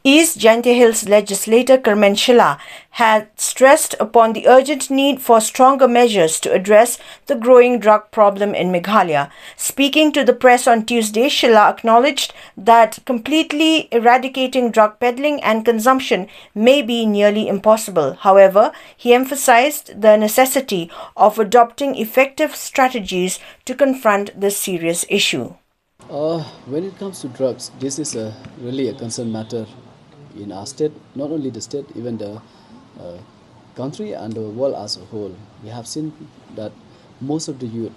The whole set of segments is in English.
East Jaintia Hills legislator Kyrmen Shylla had stressed upon the urgent need for stronger measures to address the growing drug problem in Meghalaya. Speaking to the press on Tuesday, Shylla acknowledged that completely eradicating drug peddling and consumption may be nearly impossible. However, he emphasized the necessity of adopting effective strategies to confront this serious issue. When it comes to drugs, this is really a concern matter in our state, not only the state, even the country and the world as a whole. We have seen that most of the youth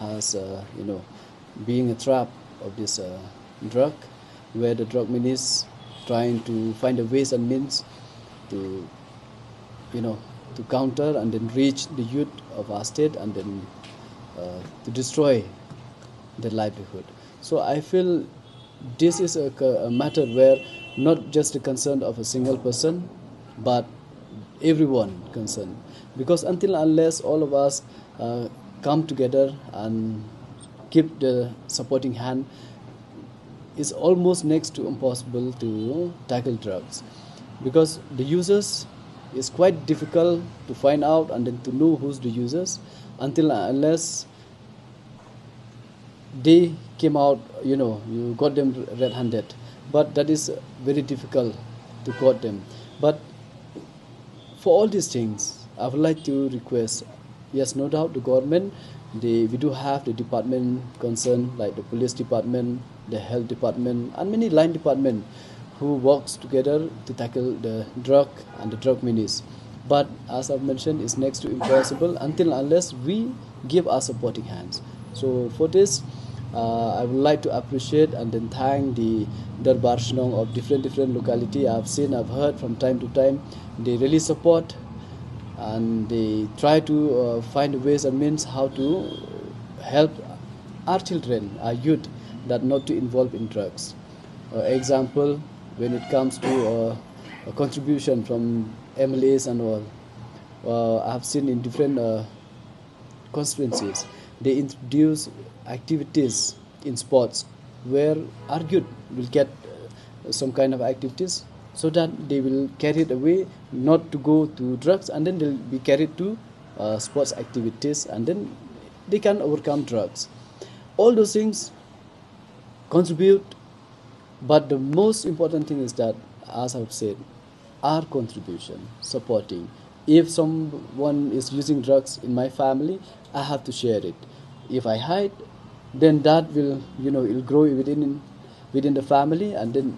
has, being a trap of this drug, where the drug minister trying to find the ways and means to, to counter and then reach the youth of our state and then to destroy their livelihood. So I feel this is a matter where not just the concern of a single person, but everyone concerned. Because until unless all of us come together and keep the supporting hand, it's almost next to impossible to tackle drugs. Because the users is quite difficult to find out and then to know who's the users until unless they came out, you got them red-handed. But that is very difficult to got them. But for all these things, I would like to request, yes, no doubt the government, we do have the department concerned, like the police department, the health department, and many line department who works together to tackle the drug and the drug menace. But as I've mentioned, it's next to impossible until unless we give our supporting hands. So for this, I would like to appreciate and then thank the Darbar Shnong of different locality. I've heard from time to time. They really support and they try to find ways and means how to help our children, our youth, that not to involve in drugs. Example, when it comes to a contribution from MLAs and all, I've seen in different constituencies, they introduce activities in sports where our youth will get some kind of activities so that they will carry it away, not to go to drugs, and then they'll be carried to sports activities, and then they can overcome drugs. All those things contribute, but the most important thing is that, as I've said, our contribution, supporting. If someone is using drugs in my family, I have to share it. If I hide, then that will, it'll grow within the family, and then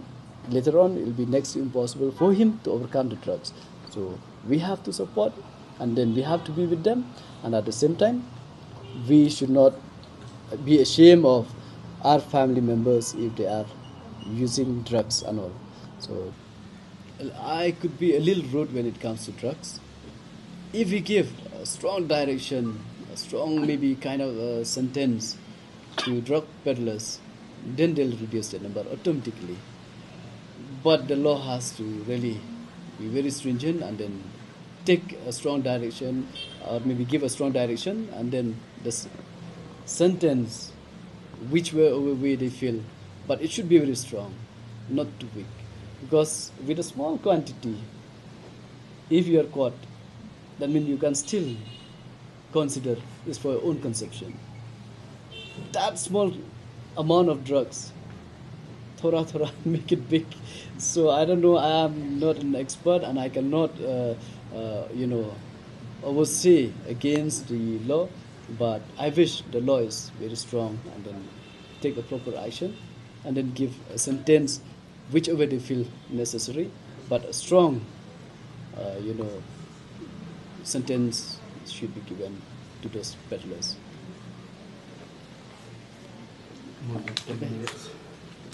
later on it will be next to impossible for him to overcome the drugs. So we have to support, and then we have to be with them, and at the same time, we should not be ashamed of our family members if they are using drugs and all. So I could be a little rude when it comes to drugs. If we give a strong direction, a strong maybe kind of a sentence to drug peddlers, then they'll reduce the number automatically. But the law has to really be very stringent and then take a strong direction, or maybe give a strong direction, and then the sentence whichever way they feel. But it should be very strong, not too weak. Because with a small quantity, if you are caught, that means you can still consider it's for your own consumption. That small amount of drugs, thora make it big. So I don't know, I am not an expert and I cannot oversee against the law, but I wish the law is very strong and then take a proper action and then give a sentence whichever they feel necessary, but a strong sentence should be given to those peddlers.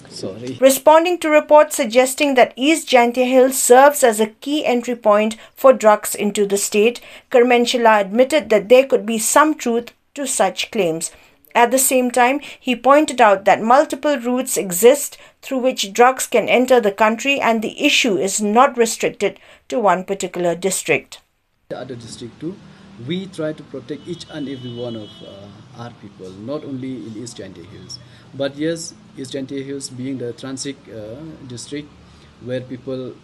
Sorry. Responding to reports suggesting that East Jaintia Hills serves as a key entry point for drugs into the state, Kyrmen Shylla admitted that there could be some truth to such claims. At the same time, he pointed out that multiple routes exist through which drugs can enter the country, and the issue is not restricted to one particular district. The other district too, we try to protect each and every one of our people, not only in East Jaintia Hills. But yes, East Jaintia Hills being the transit district, where people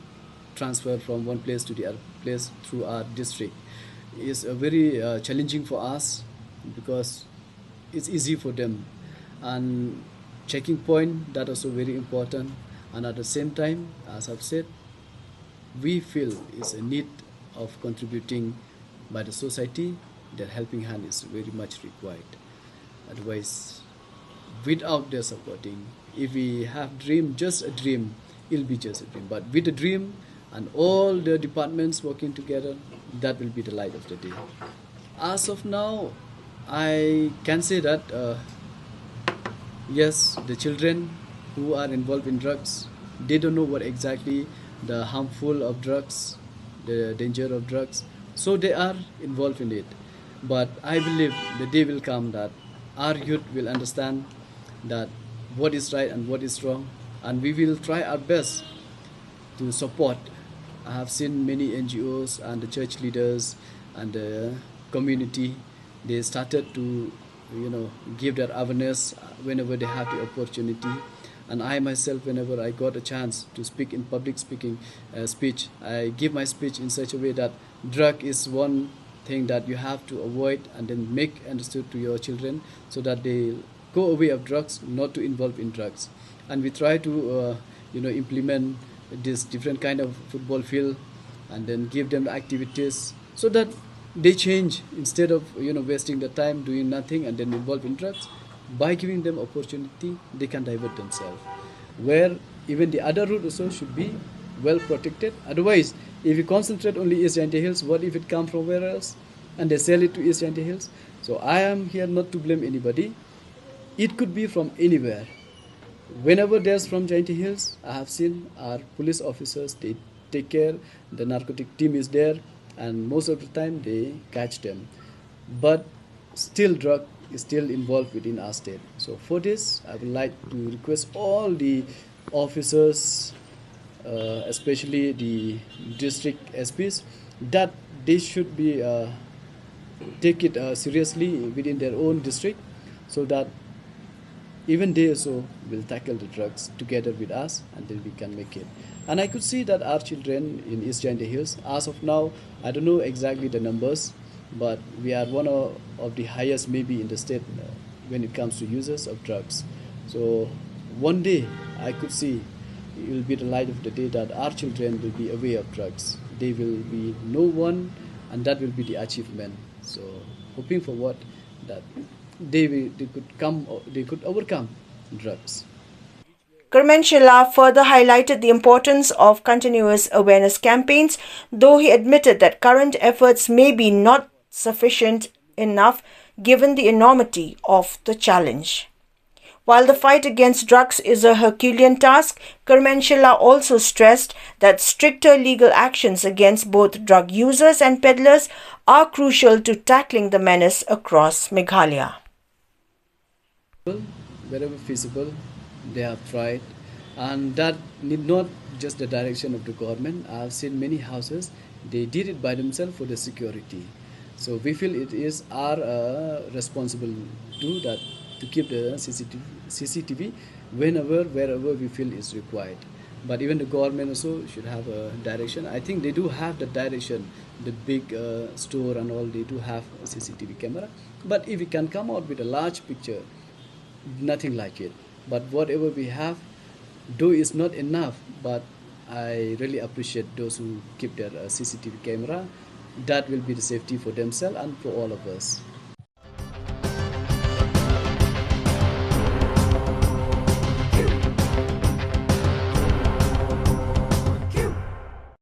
transfer from one place to the other place through our district is very challenging for us because it's easy for them, and checking point that also very important. And at the same time, as I've said, we feel is a need of contributing by the society. That helping hand is very much required. Otherwise, without their supporting, if we have dream, just a dream, it'll be just a dream. But with a dream and all the departments working together, that will be the light of the day. As of now, I can say that yes, the children who are involved in drugs, they don't know what exactly the harmful of drugs, the danger of drugs, so they are involved in it. But I believe the day will come that our youth will understand that what is right and what is wrong, and we will try our best to support. I have seen many NGOs and the church leaders and the community. They started to, give their awareness whenever they have the opportunity. And I myself, whenever I got a chance to speak in public speaking speech, I give my speech in such a way that drug is one thing that you have to avoid, and then make understood to your children so that they go away of drugs, not to involve in drugs. And we try to implement this different kind of football field, and then give them the activities so that they change instead of wasting the time doing nothing and then involve in drugs. By giving them opportunity, they can divert themselves, where even the other route also should be well protected. Otherwise, if you concentrate only East Jaintia Hills, what if it comes from where else and they sell it to East Jaintia Hills? So I am here not to blame anybody. It could be from anywhere. Whenever there's from Jaintia Hills, I have seen our police officers, they take care, the narcotic team is there, and most of the time they catch them. But still drug is still involved within our state. So for this, I would like to request all the officers, especially the district SPs, that they should be take it seriously within their own district, so that even they also will tackle the drugs together with us, and then we can make it. And I could see that our children in East Jaintia Hills, as of now, I don't know exactly the numbers, but we are one of the highest maybe in the state when it comes to users of drugs. So one day I could see it will be the light of the day that our children will be aware of drugs. They will be no one, and that will be the achievement. So hoping for what, that they could overcome drugs. Kyrmen Shylla further highlighted the importance of continuous awareness campaigns, though he admitted that current efforts may be not sufficient enough given the enormity of the challenge. While the fight against drugs is a Herculean task, Kyrmen Shylla also stressed that stricter legal actions against both drug users and peddlers are crucial to tackling the menace across Meghalaya. Wherever feasible, they have tried, and that need not just the direction of the government. I have seen many houses, they did it by themselves for the security. So we feel it is our responsible to that, to keep the CCTV whenever, wherever we feel is required. But even the government also should have a direction. I think they do have the direction. The big store and all, they do have a CCTV camera. But if we can come out with a large picture, nothing like it. But whatever we have, though is not enough, but I really appreciate those who keep their CCTV camera. That will be the safety for themselves and for all of us.